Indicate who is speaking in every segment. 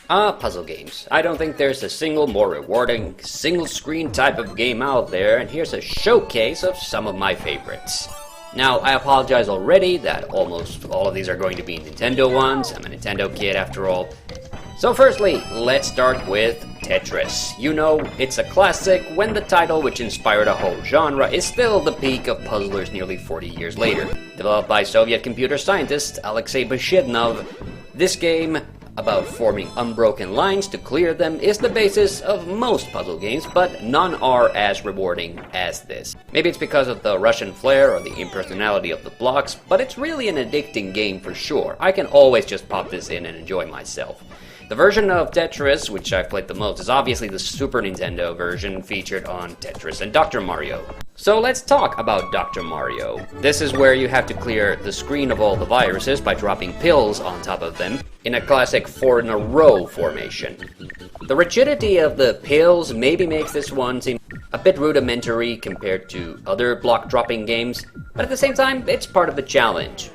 Speaker 1: Puzzle games. I don't think there's a single more rewarding, single-screen type of game out there, and here's a showcase of some of my favorites. Now, I apologize already that almost all of these are going to be Nintendo ones. I'm a Nintendo kid after all. So firstly, let's start with Tetris. You know, it's a classic when the title which inspired a whole genre is still the peak of puzzlers nearly 40 years later. Developed by Soviet computer scientist Alexei Bashidnov, this game, about forming unbroken lines to clear them, is the basis of most puzzle games, but none are as rewarding as this. Maybe it's because of the Russian flair or the impersonality of the blocks, but it's really an addicting game for sure. I can always just pop this in and enjoy myself. The version of Tetris, which I've played the most, is obviously the Super Nintendo version featured on Tetris and Dr. Mario. So let's talk about Dr. Mario. This is where you have to clear the screen of all the viruses by dropping pills on top of them in a classic 4-in-a-row formation. The rigidity of the pills maybe makes this one seem a bit rudimentary compared to other block-dropping games, but at the same time, it's part of the challenge.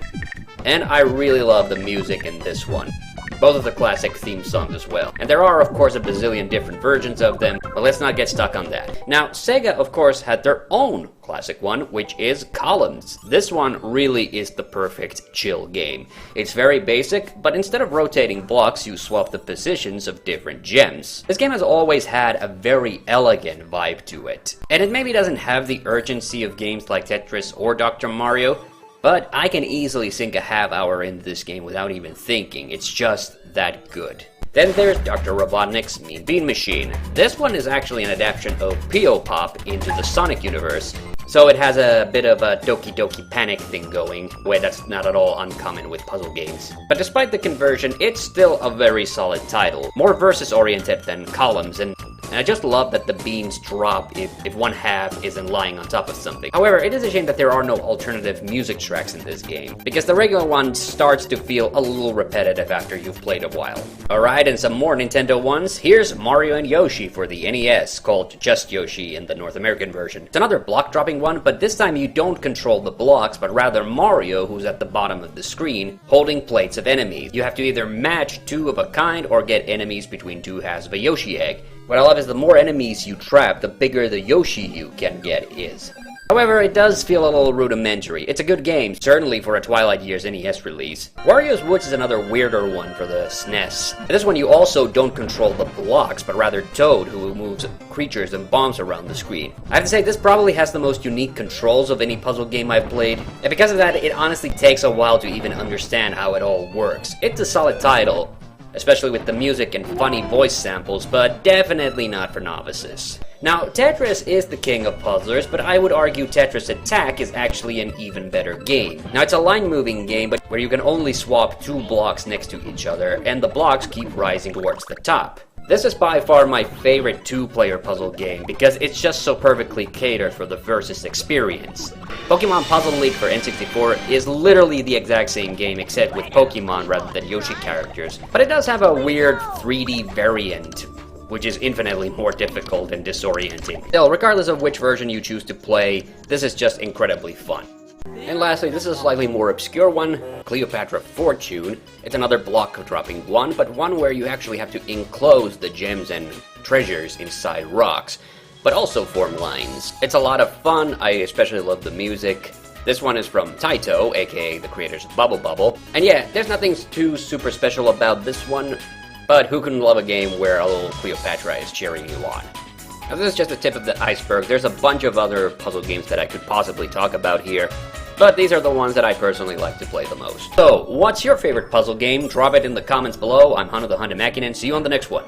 Speaker 1: And I really love the music in this one. Both of the classic theme songs as well. And there are, of course, a bazillion different versions of them, but let's not get stuck on that. Now, Sega, of course, had their own classic one, which is Columns. This one really is the perfect chill game. It's very basic, but instead of rotating blocks, you swap the positions of different gems. This game has always had a very elegant vibe to it. And it maybe doesn't have the urgency of games like Tetris or Dr. Mario, but I can easily sink a half hour into this game without even thinking. It's just that good. Then there's Dr. Robotnik's Mean Bean Machine. This one is actually an adaptation of P.O. Pop into the Sonic universe, so it has a bit of a Doki Doki Panic thing going, a way that's not at all uncommon with puzzle games. But despite the conversion, it's still a very solid title, more versus-oriented than Columns, and I just love that the beans drop if one half isn't lying on top of something. However, it is a shame that there are no alternative music tracks in this game, because the regular one starts to feel a little repetitive after you've played a while. Alright, and some more Nintendo ones. Here's Mario and Yoshi for the NES, called just Yoshi in the North American version. It's another block-dropping one, but this time you don't control the blocks, but rather Mario, who's at the bottom of the screen, holding plates of enemies. You have to either match two of a kind or get enemies between two halves of a Yoshi egg. What I love is the more enemies you trap, the bigger the Yoshi you can get is. However, it does feel a little rudimentary. It's a good game, certainly for a Twilight Years NES release. Wario Woods is another weirder one for the SNES. In this one you also don't control the blocks, but rather Toad, who moves creatures and bombs around the screen. I have to say, this probably has the most unique controls of any puzzle game I've played, and because of that, it honestly takes a while to even understand how it all works. It's a solid title, especially with the music and funny voice samples, but definitely not for novices. Now, Tetris is the king of puzzlers, but I would argue Tetris Attack is actually an even better game. Now, it's a line-moving game, but where you can only swap two blocks next to each other, and the blocks keep rising towards the top. This is by far my favorite two-player puzzle game, because it's just so perfectly catered for the versus experience. Pokemon Puzzle League for N64 is literally the exact same game, except with Pokemon rather than Yoshi characters, but it does have a weird 3D variant, which is infinitely more difficult and disorienting. Still, regardless of which version you choose to play, this is just incredibly fun. And lastly, this is a slightly more obscure one, Cleopatra Fortune. It's another block-dropping one, but one where you actually have to enclose the gems and treasures inside rocks, but also form lines. It's a lot of fun. I especially love the music. This one is from Taito, aka the creators of Bubble Bubble. And yeah, there's nothing too super special about this one, but who couldn't love a game where a little Cleopatra is cheering you on? Now, this is just the tip of the iceberg. There's a bunch of other puzzle games that I could possibly talk about here, but these are the ones that I personally like to play the most. So, what's your favorite puzzle game? Drop it in the comments below. I'm TheHande, and see you on the next one.